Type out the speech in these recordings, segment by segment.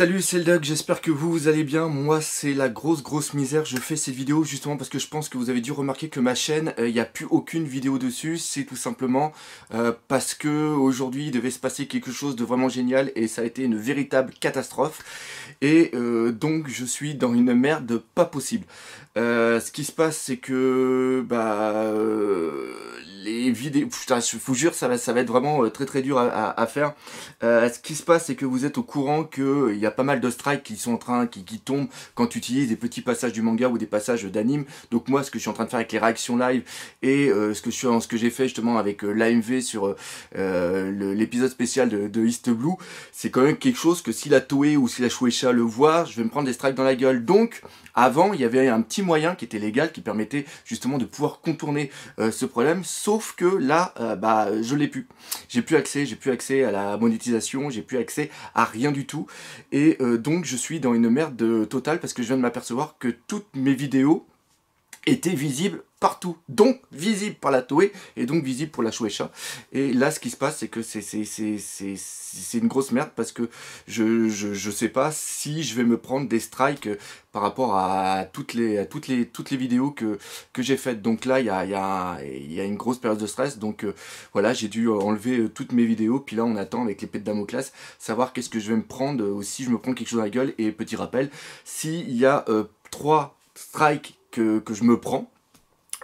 Salut, c'est le Doc, j'espère que vous allez bien. Moi, c'est la grosse misère. Je fais cette vidéo justement parce que je pense que vous avez dû remarquer que ma chaîne, il n'y a plus aucune vidéo dessus. C'est tout simplement parce que aujourd'hui il devait se passer quelque chose de vraiment génial et ça a été une véritable catastrophe. Et donc, je suis dans une merde pas possible. Ce qui se passe, c'est que les vidéos, putain, je vous jure, ça va être vraiment très dur à faire. Ce qui se passe, c'est que vous êtes au courant qu'il y a pas mal de strikes qui sont en train, qui tombent quand tu utilises des petits passages du manga ou des passages d'anime. Donc moi, ce que je suis en train de faire avec les réactions live et ce que j'ai fait justement avec l'AMV sur l'épisode spécial de East Blue, c'est quand même quelque chose que si la Toei ou si la Shueisha le voit, je vais me prendre des strikes dans la gueule. Donc, avant, il y avait un petit moyen qui était légal, qui permettait justement de pouvoir contourner ce problème, sauf que là, je l'ai plus. J'ai plus accès à la monétisation, j'ai plus accès à rien du tout. Et donc, je suis dans une merde totale parce que je viens de m'apercevoir que toutes mes vidéos étaient visibles partout, donc visible par la Toei et donc visible pour la Shueisha. Et là, ce qui se passe, c'est que c'est une grosse merde parce que je sais pas si je vais me prendre des strikes par rapport à toutes les vidéos que j'ai faites. Donc là, il y a une grosse période de stress. Donc voilà, j'ai dû enlever toutes mes vidéos. Puis là, on attend avec l'épée de Damoclès savoir qu'est-ce que je vais me prendre ou si je me prends quelque chose dans la gueule. Et petit rappel, s'il y a 3 strikes que je me prends,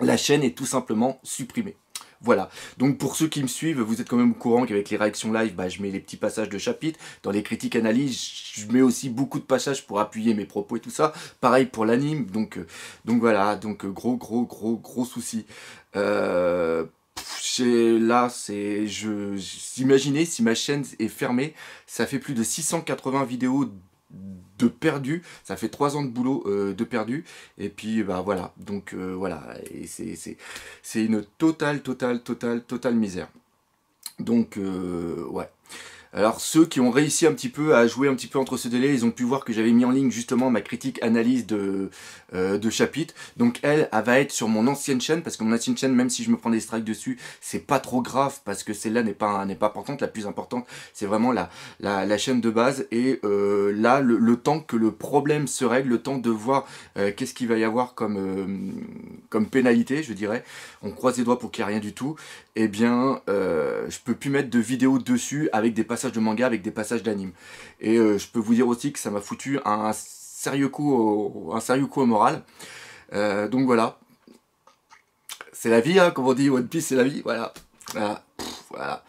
la chaîne est tout simplement supprimée. Voilà, donc pour ceux qui me suivent, vous êtes quand même au courant qu'avec les réactions live, je mets les petits passages de chapitres. Dans les critiques analyses, je mets aussi beaucoup de passages pour appuyer mes propos et tout ça. Pareil pour l'anime, donc voilà, donc gros souci. Là, imaginez si ma chaîne est fermée, ça fait plus de 680 vidéos de perdu, ça fait 3 ans de boulot de perdu, et puis voilà, donc voilà, et c'est une totale misère. Donc ouais. Alors ceux qui ont réussi un petit peu à jouer un petit peu entre ce délai, ils ont pu voir que j'avais mis en ligne justement ma critique analyse de chapitre. Donc elle va être sur mon ancienne chaîne, parce que mon ancienne chaîne, même si je me prends des strikes dessus, c'est pas trop grave, parce que celle-là n'est pas importante. La plus importante, c'est vraiment la chaîne de base. Et là, le temps que le problème se règle, le temps de voir qu'est-ce qu'il va y avoir comme pénalité, je dirais, on croise les doigts pour qu'il n'y ait rien du tout, eh bien, je peux plus mettre de vidéos dessus avec des passages de manga, avec des passages d'anime. Et je peux vous dire aussi que ça m'a foutu un sérieux coup au moral. Donc voilà. C'est la vie, hein, comme on dit, One Piece c'est la vie, voilà. Voilà.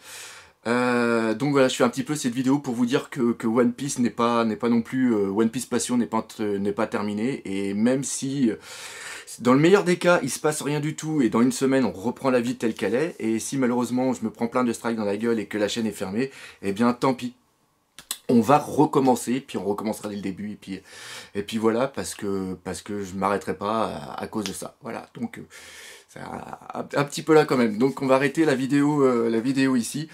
Donc voilà, je fais un petit peu cette vidéo pour vous dire que One Piece n'est pas non plus... One Piece Passion n'est pas terminé. Et même si... dans le meilleur des cas, il se passe rien du tout et dans une semaine, on reprend la vie telle qu'elle est. Et si malheureusement, je me prends plein de strikes dans la gueule et que la chaîne est fermée, eh bien tant pis. On va recommencer, puis on recommencera dès le début, et puis voilà, parce que je m'arrêterai pas à cause de ça. Voilà, donc c'est un petit peu là quand même. Donc on va arrêter la vidéo ici.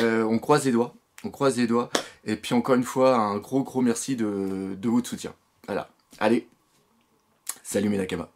On croise les doigts, et puis encore une fois, un gros merci de votre soutien. Voilà, allez, salut mes Nakamas.